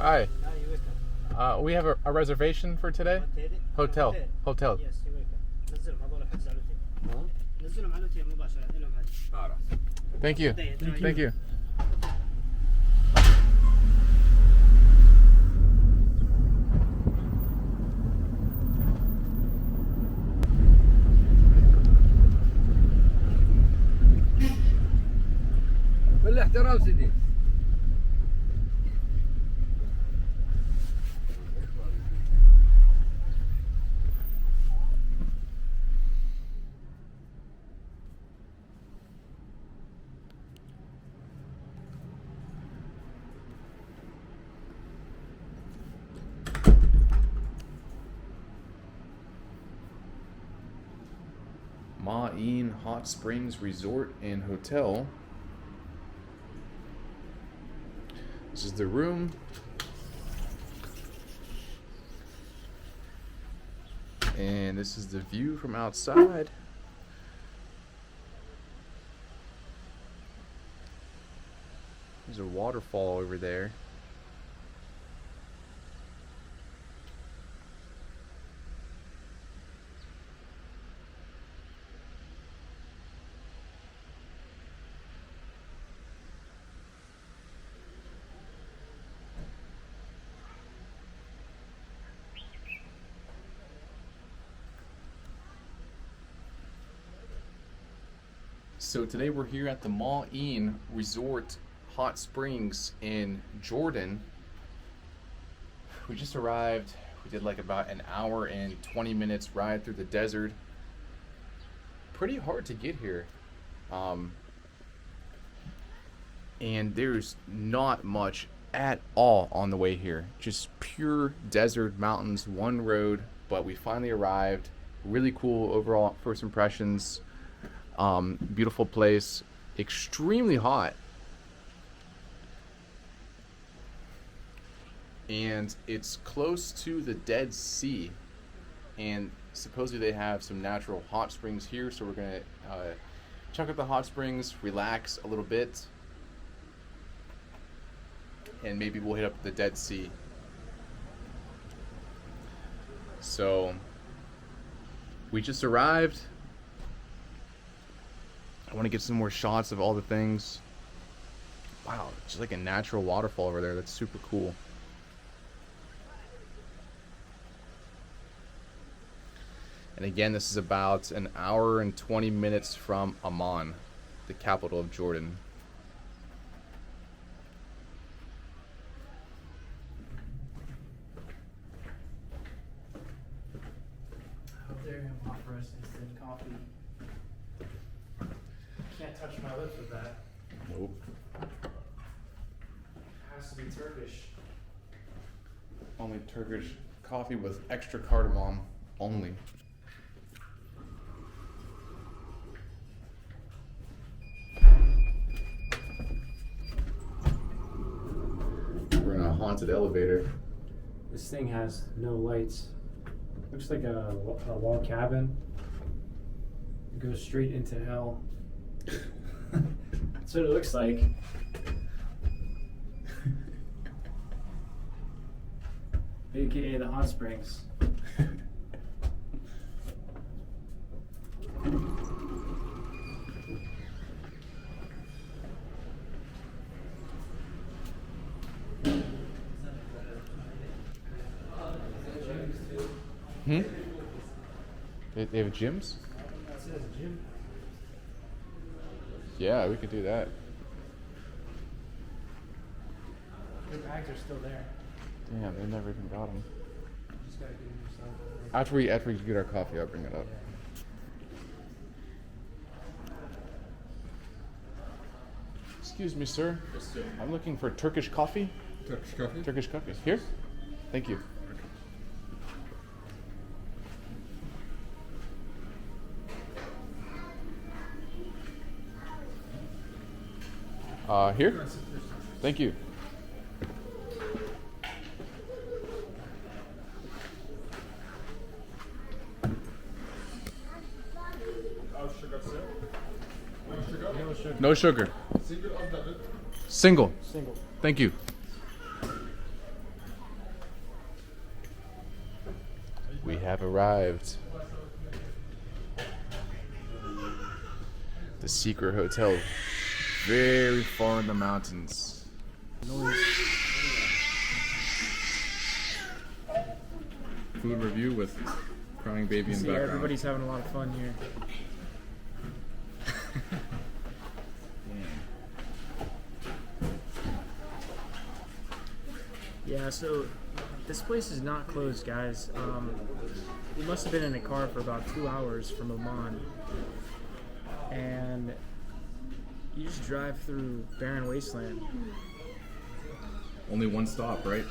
Hi. Hi, you're welcome. We have a reservation for today. Hotel. Hotel. Yes, you're welcome. نزلهم هذول حجز على الأوتيل. نزلهم على الأوتيل مباشرة لهم هذا. Thank you. Thank you. بالاحترام سيدي. Ma'in Hot Springs Resort and Hotel. This is the room. And this is the view from outside. There's a waterfall over there. So today we're here at the Ma'in Resort Hot Springs in Jordan. We just arrived. We did like about an hour and 20 minutes ride through the desert. Pretty hard to get here. And there's not much at all on the way here. Just pure desert, mountains, one road, but we finally arrived. Really cool overall first impressions. Beautiful place, extremely hot, and it's close to the Dead Sea, and supposedly they have some natural hot springs here, so we're gonna check out the hot springs, relax a little bit, and maybe we'll hit up the Dead Sea. So we just arrived. I want to get some more shots of all the things. Wow, just like a natural waterfall over there. That's super cool. And again, this is about an hour and 20 minutes from Amman, the capital of Jordan. Out there, I'm hot for us instant coffee. Can't touch my lips with that. Nope. Has to be Turkish. Only Turkish coffee with extra cardamom only. We're in a haunted elevator. This thing has no lights. Looks like a log cabin. It goes straight into hell. That's what it looks like. AKA the hot springs. They have gyms? That says gym. Yeah, we could do that. Your bags are still there. Damn, they never even got them. You just gotta get them yourself. After we get our coffee, I'll bring it up. Excuse me, sir. Yes, sir. I'm looking for Turkish coffee. Turkish coffee. Turkish coffee. Here? Thank you. Here? Thank you. No sugar. Single or double? Single. Single. Thank you. have arrived. The secret hotel, very far in the mountains. Food review with crying baby in the background. Everybody's having a lot of fun here. Yeah, so this place is not closed, guys. We must have been in a car for about 2 hours from Amman. And you just drive through barren wasteland. Only one stop, right?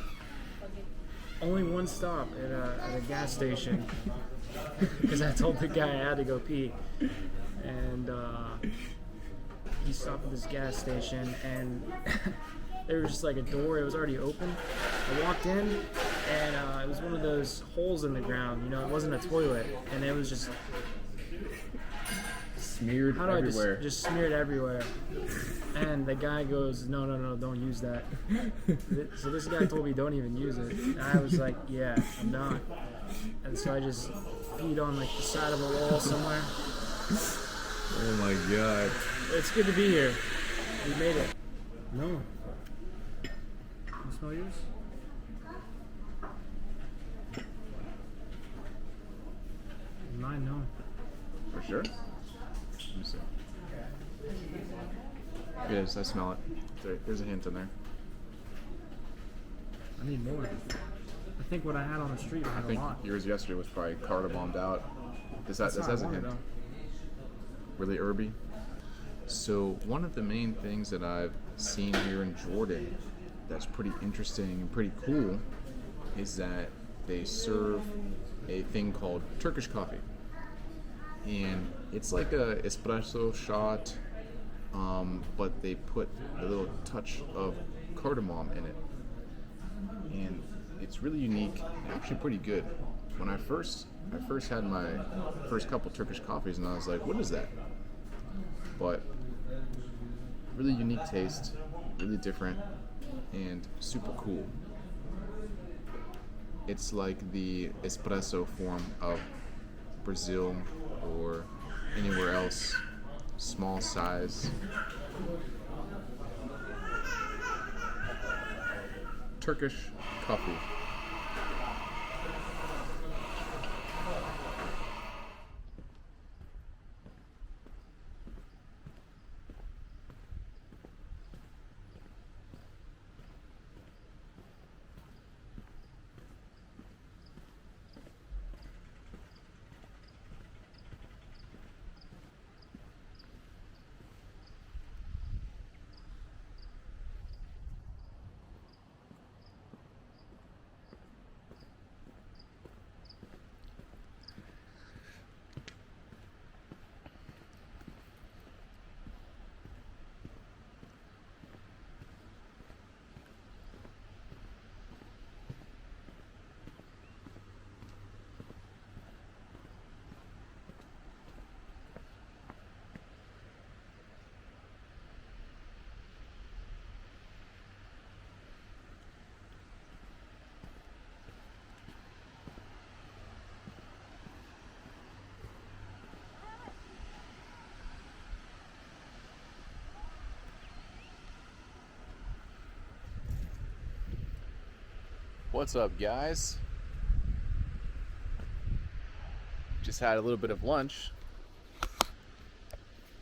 Only one stop at a gas station. Because I told the guy I had to go pee. And he stopped at this gas station and there was just like a door, it was already open. I walked in and it was one of those holes in the ground, you know, it wasn't a toilet, and it was just Smeared everywhere. Just smeared everywhere. And the guy goes, no, don't use that. So this guy told me don't even use it. And I was like, yeah, I'm not. And so I just peed on like the side of a wall somewhere. Oh my god. It's good to be here. We made it. No. You smell yours? Mine, no. For sure? Let me see. It is, I smell it. There's a hint in there. I need more. I think what I had on the street I had a think lot. yours yesterday was probably cardamomed out. This That's not has a water, hint. though. Really herby. So one of the main things that I've seen here in Jordan that's pretty interesting and pretty cool is that they serve a thing called Turkish coffee. And it's like a espresso shot, but they put a little touch of cardamom in it. And it's really unique and actually pretty good. When I first had my first couple Turkish coffees, and I was like, what is that? But really unique taste, really different, and super cool. It's like the espresso form of Brazil or anywhere else, small size. Turkish coffee. What's up, guys? Just had a little bit of lunch.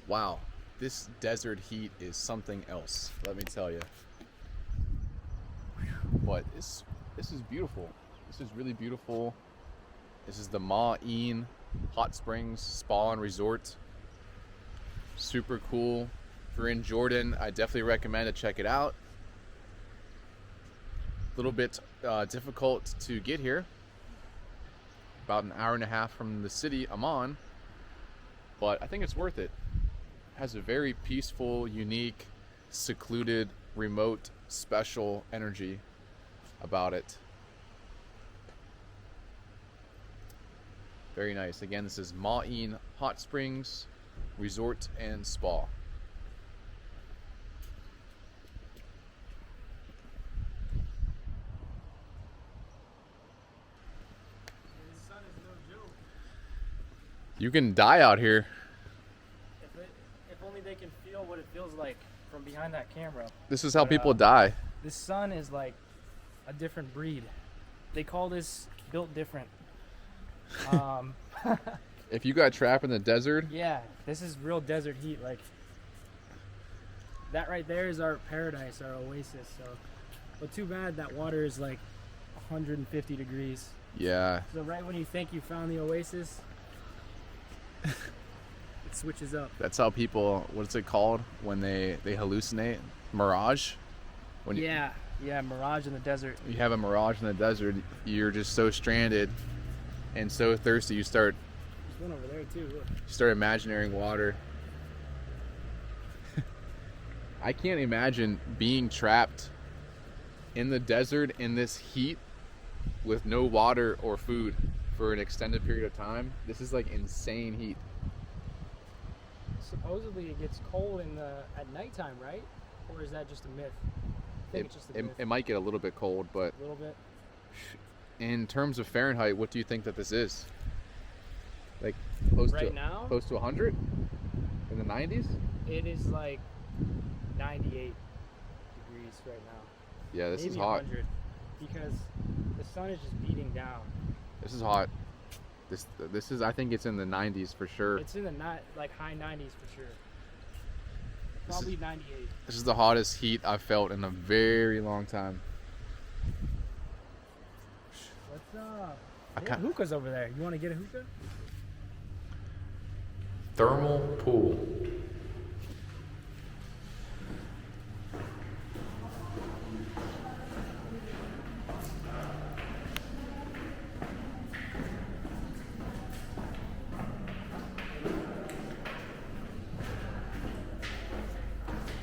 Wow, this desert heat is something else, let me tell you. But this is beautiful. This is really beautiful. This is the Ma'in Hot Springs Spa and Resort. Super cool. If you're in Jordan, I definitely recommend to check it out. A little bit difficult to get here. About an hour and a half from the city, Amman. But I think it's worth it. It has a very peaceful, unique, secluded, remote, special energy about it. Very nice. Again, this is Ma'in Hot Springs Resort and Spa. The sun is You can die out here. If only they can feel what it feels like from behind that camera. This is how But, people die. This sun is like a different breed. They call this built different. If you got trapped in the desert, Yeah, this is real desert heat. Like that right there is our paradise, our oasis. So, but too bad that water is like 150 degrees. yeah. So right when you think you found the oasis, it switches up. That's how people, what's it called when they hallucinate? Mirage? When Yeah, mirage in the desert. you have a mirage in the desert, you're just so stranded and so thirsty you start There's one over there too. Look. imagining water. I can't imagine being trapped in the desert in this heat with no water or food for an extended period of time. This is like insane heat. Supposedly it gets cold at nighttime, right? Or is that just a myth? I think it's just a myth. It might get a little bit cold, but A little bit. in terms of Fahrenheit, what do you think that this is? Like close Right to now? close to 100 in the 90s? It is like 98 degrees right now. Yeah, this Maybe is hot. 100, because the sun is just beating down. This is hot. This is, I think it's in the 90s for sure. It's in the like high 90s for sure. This Probably 98. This is the hottest heat I've felt in a very long time. What's up? I Yeah, can't- hookah's over there. You want to get a hookah? Thermal pool.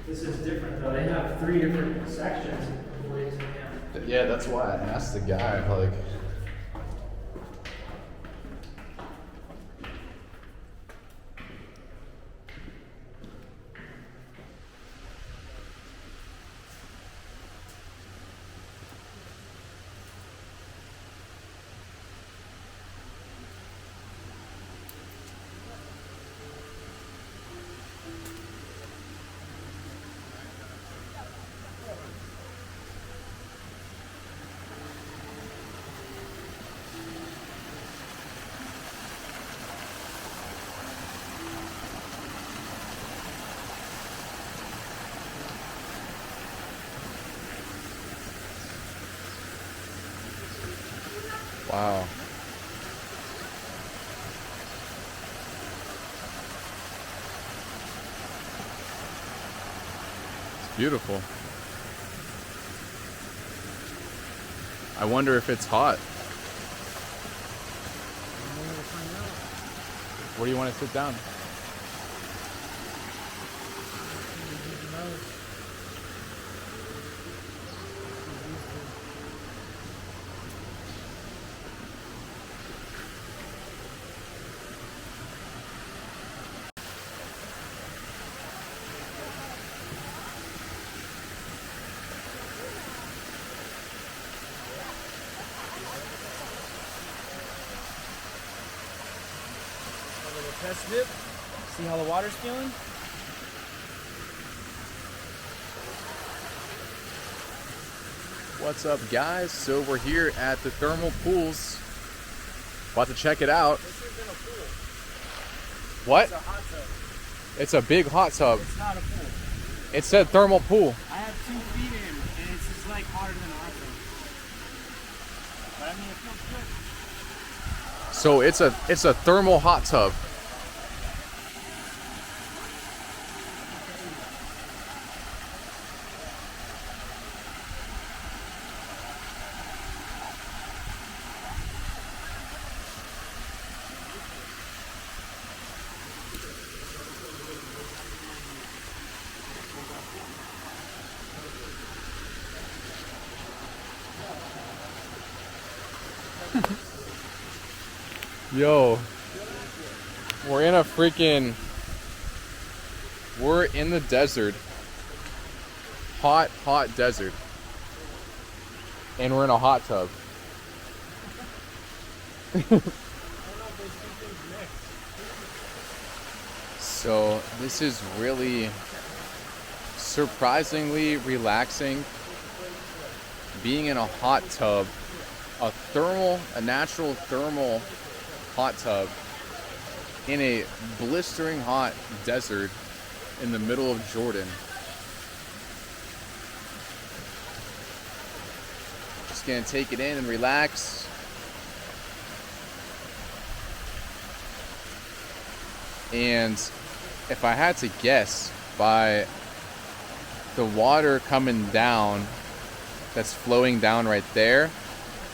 This is different though. They have 3 different sections. Yeah, that's why I asked the guy, like, wow. It's beautiful. I wonder if it's hot. Where do you want to sit down? Test dip. See how the water's feeling? What's up, guys? So we're here at the thermal pools. About to check it out. This isn't a pool. What? It's a hot tub. It's a big hot tub. It's not a pool. It said thermal pool. I have 2 feet in, and it's just like hotter than a hot tub. But I mean, it feels good. So it's a thermal hot tub. Yo, we're in the desert. Hot desert. And we're in a hot tub. I don't know if those 2 things mix. So this is really surprisingly relaxing. Being in a hot tub, a natural thermal hot tub in a blistering hot desert in the middle of Jordan. Just gonna take it in and relax. And if I had to guess, by the water coming down, that's flowing down right there,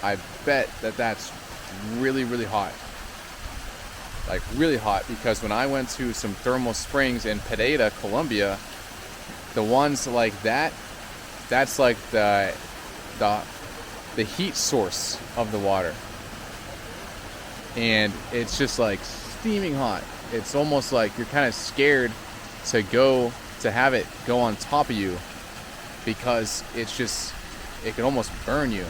I bet that that's really, really hot. Like really hot, because when I went to some thermal springs in Pereira, Colombia, the ones like that, that's like the heat source of the water. And it's just like steaming hot. It's almost like you're kind of scared to have it go on top of you, because it can almost burn you.